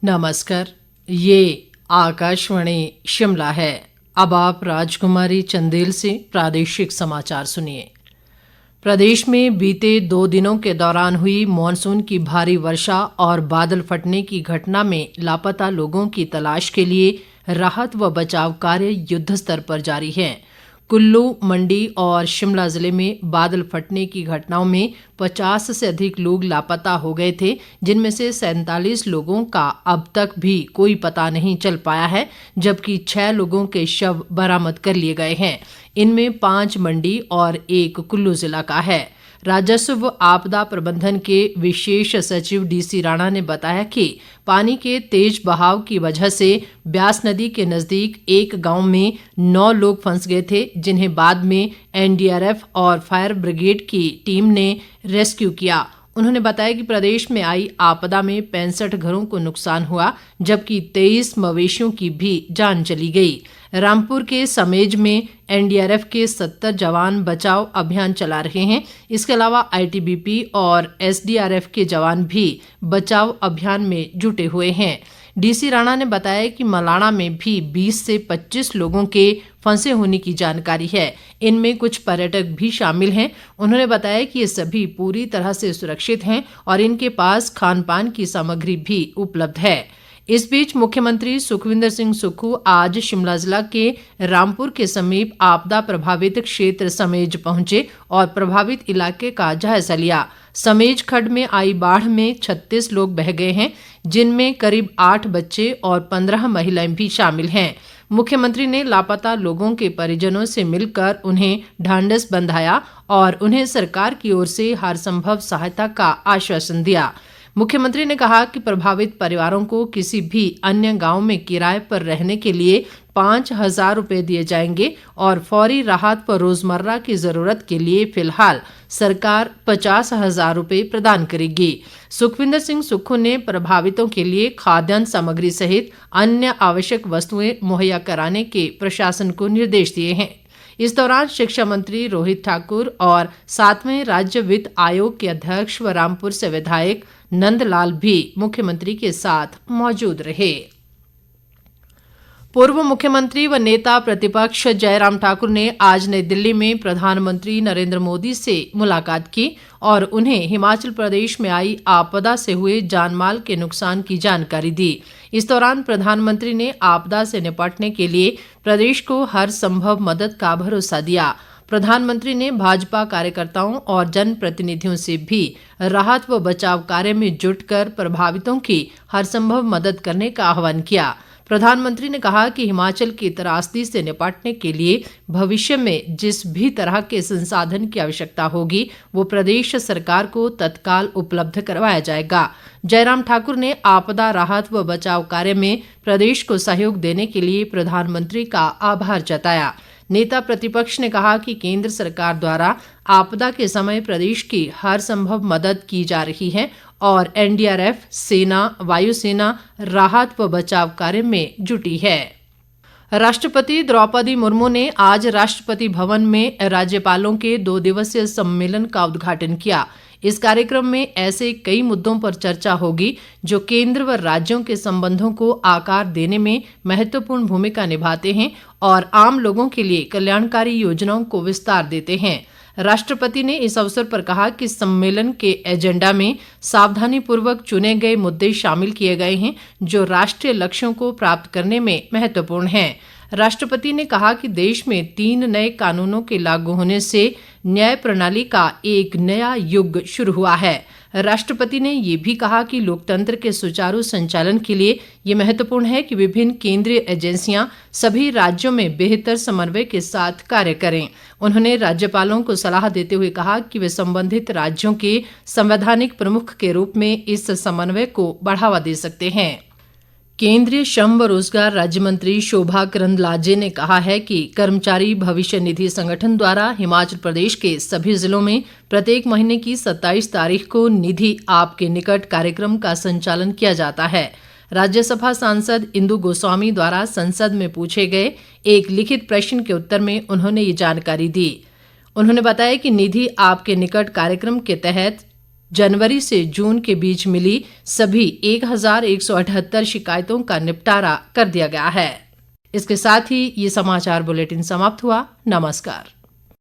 नमस्कार। ये आकाशवाणी शिमला है। अब आप राजकुमारी चंदेल से प्रादेशिक समाचार सुनिए। प्रदेश में बीते 2 दिनों के दौरान हुई मानसून की भारी वर्षा और बादल फटने की घटना में लापता लोगों की तलाश के लिए राहत व बचाव कार्य युद्ध स्तर पर जारी है। कुल्लू, मंडी और शिमला जिले में बादल फटने की घटनाओं में 50 से अधिक लोग लापता हो गए थे, जिनमें से 47 लोगों का अब तक भी कोई पता नहीं चल पाया है, जबकि 6 लोगों के शव बरामद कर लिए गए हैं। इनमें 5 मंडी और 1 कुल्लू जिला का है। राजस्व व आपदा प्रबंधन के विशेष सचिव डीसी राणा ने बताया कि पानी के तेज बहाव की वजह से ब्यास नदी के नजदीक एक गांव में 9 लोग फंस गए थे, जिन्हें बाद में एनडीआरएफ और फायर ब्रिगेड की टीम ने रेस्क्यू किया। उन्होंने बताया कि प्रदेश में आई आपदा में 65 घरों को नुकसान हुआ, जबकि 23 मवेशियों की भी जान चली गई। रामपुर के समेज में एनडीआरएफ के 70 जवान बचाव अभियान चला रहे हैं। इसके अलावा आईटीबीपी और एसडीआरएफ के जवान भी बचाव अभियान में जुटे हुए हैं। डीसी राणा ने बताया कि मलाणा में भी 20 से 25 लोगों के फंसे होने की जानकारी है। इनमें कुछ पर्यटक भी शामिल हैं। उन्होंने बताया कि ये सभी पूरी तरह से सुरक्षित हैं और इनके पास खान पान की सामग्री भी उपलब्ध है। इस बीच मुख्यमंत्री सुखविंदर सिंह सुक्खू आज शिमला जिला के रामपुर के समीप आपदा प्रभावित क्षेत्र समेज पहुंचे और प्रभावित इलाके का जायजा लिया। समेज खड्ड में आई बाढ़ में 36 लोग बह गए हैं, जिनमें करीब 8 बच्चे और 15 महिलाएं भी शामिल हैं। मुख्यमंत्री ने लापता लोगों के परिजनों से मिलकर उन्हें ढांढस बंधाया और उन्हें सरकार की ओर से हर संभव सहायता का आश्वासन दिया। मुख्यमंत्री ने कहा कि प्रभावित परिवारों को किसी भी अन्य गांव में किराए पर रहने के लिए 5,000 रुपये दिए जाएंगे और फौरी राहत व रोजमर्रा की जरूरत के लिए फिलहाल सरकार 50,000 रुपये प्रदान करेगी। सुखविंदर सिंह सुक्खू ने प्रभावितों के लिए खाद्यान्न सामग्री सहित अन्य आवश्यक वस्तुएं मुहैया कराने के प्रशासन को निर्देश दिए हैं। इस दौरान शिक्षा मंत्री रोहित ठाकुर और 7वें राज्य वित्त आयोग के अध्यक्ष व रामपुर से विधायक नंदलाल भी मुख्यमंत्री के साथ मौजूद रहे। पूर्व मुख्यमंत्री व नेता प्रतिपक्ष जयराम ठाकुर ने आज नई दिल्ली में प्रधानमंत्री नरेंद्र मोदी से मुलाकात की और उन्हें हिमाचल प्रदेश में आई आपदा से हुए जानमाल के नुकसान की जानकारी दी। इस दौरान प्रधानमंत्री ने आपदा से निपटने के लिए प्रदेश को हर संभव मदद का भरोसा दिया। प्रधानमंत्री ने भाजपा कार्यकर्ताओं और जनप्रतिनिधियों से भी राहत व बचाव कार्य में जुटकर प्रभावितों की हर संभव मदद करने का आह्वान किया। प्रधानमंत्री ने कहा कि हिमाचल की त्रासदी से निपटने के लिए भविष्य में जिस भी तरह के संसाधन की आवश्यकता होगी, वो प्रदेश सरकार को तत्काल उपलब्ध करवाया जाएगा। जयराम ठाकुर ने आपदा राहत व बचाव कार्य में प्रदेश को सहयोग देने के लिए प्रधानमंत्री का आभार जताया। नेता प्रतिपक्ष ने कहा कि केंद्र सरकार द्वारा आपदा के समय प्रदेश की हर संभव मदद की जा रही है और एनडीआरएफ, सेना, वायुसेना राहत व बचाव कार्य में जुटी है। राष्ट्रपति द्रौपदी मुर्मू ने आज राष्ट्रपति भवन में राज्यपालों के 2 दिवसीय सम्मेलन का उद्घाटन किया। इस कार्यक्रम में ऐसे कई मुद्दों पर चर्चा होगी जो केंद्र व राज्यों के संबंधों को आकार देने में महत्वपूर्ण भूमिका निभाते हैं और आम लोगों के लिए कल्याणकारी योजनाओं को विस्तार देते हैं। राष्ट्रपति ने इस अवसर पर कहा कि सम्मेलन के एजेंडा में सावधानीपूर्वक चुने गए मुद्दे शामिल किए गए हैं जो राष्ट्रीय लक्ष्यों को प्राप्त करने में महत्वपूर्ण हैं। राष्ट्रपति ने कहा कि देश में 3 नए कानूनों के लागू होने से न्याय प्रणाली का एक नया युग शुरू हुआ है। राष्ट्रपति ने ये भी कहा कि लोकतंत्र के सुचारू संचालन के लिए ये महत्वपूर्ण है कि विभिन्न केंद्रीय एजेंसियां सभी राज्यों में बेहतर समन्वय के साथ कार्य करें। उन्होंने राज्यपालों को सलाह देते हुए कहा कि वे संबंधित राज्यों के संवैधानिक प्रमुख के रूप में इस समन्वय को बढ़ावा दे सकते हैं। केंद्रीय श्रम व रोजगार राज्य मंत्री शोभा करंदलाजे ने कहा है कि कर्मचारी भविष्य निधि संगठन द्वारा हिमाचल प्रदेश के सभी जिलों में प्रत्येक महीने की 27 तारीख को निधि आपके निकट कार्यक्रम का संचालन किया जाता है। राज्यसभा सांसद इंदु गोस्वामी द्वारा संसद में पूछे गए एक लिखित प्रश्न के उत्तर में उन्होंने ये जानकारी दी। उन्होंने बताया कि निधि आपके निकट कार्यक्रम के तहत जनवरी से जून के बीच मिली सभी 1178 शिकायतों का निपटारा कर दिया गया है। इसके साथ ही ये समाचार बुलेटिन समाप्त हुआ। नमस्कार।